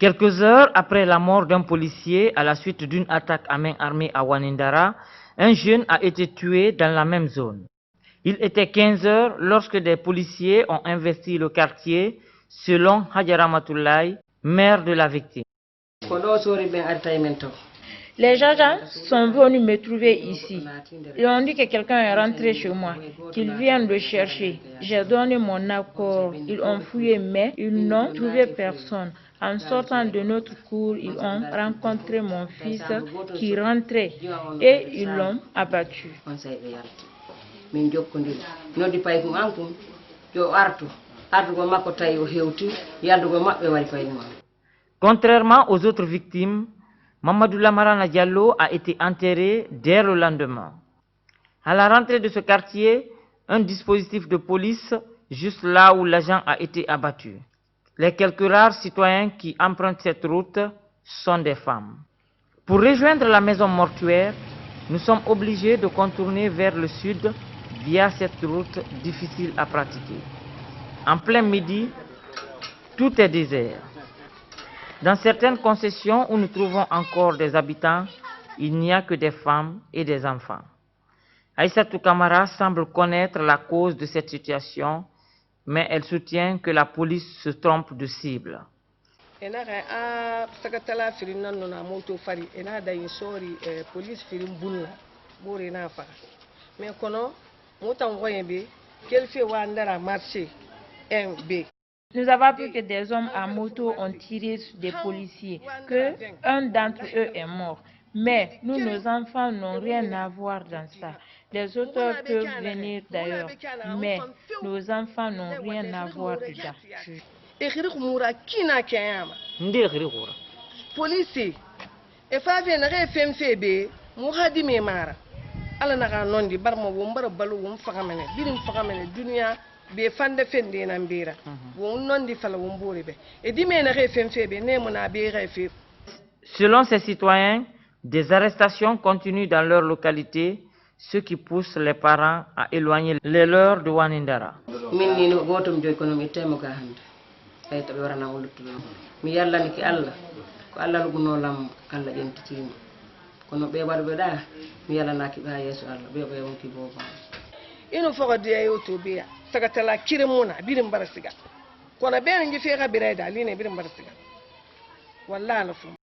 Quelques heures après la mort d'un policier à la suite d'une attaque à main armée à Wanindara, un jeune a été tué dans la même zone. Il était 15 heures lorsque des policiers ont investi le quartier, selon Hadjara Matoulaye, mère de la victime. Les gens sont venus me trouver ici. Ils ont dit que quelqu'un est rentré chez moi, qu'ils viennent le chercher. J'ai donné mon accord. Ils ont fouillé, mais ils n'ont trouvé personne. En sortant de notre cour, ils ont rencontré mon fils qui rentrait et ils l'ont abattu. Contrairement aux autres victimes, Mamadou Lamarana Diallo a été enterré dès le lendemain. À la rentrée de ce quartier, un dispositif de police juste là où l'agent a été abattu. Les quelques rares citoyens qui empruntent cette route sont des femmes. Pour rejoindre la maison mortuaire, nous sommes obligés de contourner vers le sud via cette route difficile à pratiquer. En plein midi, tout est désert. Dans certaines concessions où nous trouvons encore des habitants, il n'y a que des femmes et des enfants. Aïssatou Kamara semble connaître la cause de cette situation, mais elle soutient que la police se trompe de cible. Nous avons appris que des hommes à moto ont tiré sur des policiers, que un d'entre eux est mort. Mais nous, nos enfants n'ont rien à voir dans ça. Les auteurs peuvent venir d'ailleurs, mais nos enfants n'ont rien à voir dedans. Police, if I been a FMCB, Muhadi Mara, Alanaga Nondi, Barma, Wombara Balloon, Fagamene, Bilim Fagamene, Dunia, be fan defending and Bera, won't non di fellow Womboribe. A dimena FMCB, name on a BRF. Selon ces citoyens, des arrestations continuent dans leur localité, ce qui pousse les parents à éloigner les leurs de Wanindara. Allah luguno lam Allah ƴentitimo kono ɓe warɓe ɗa mi yalanaki ɓe ha yeeso Allah ɓe ɓe wonki boba ino fogo de yoto biya saga tala kire muna birim barasiga kono ɓe ngi fe ka birayda line birim barasiga wallahi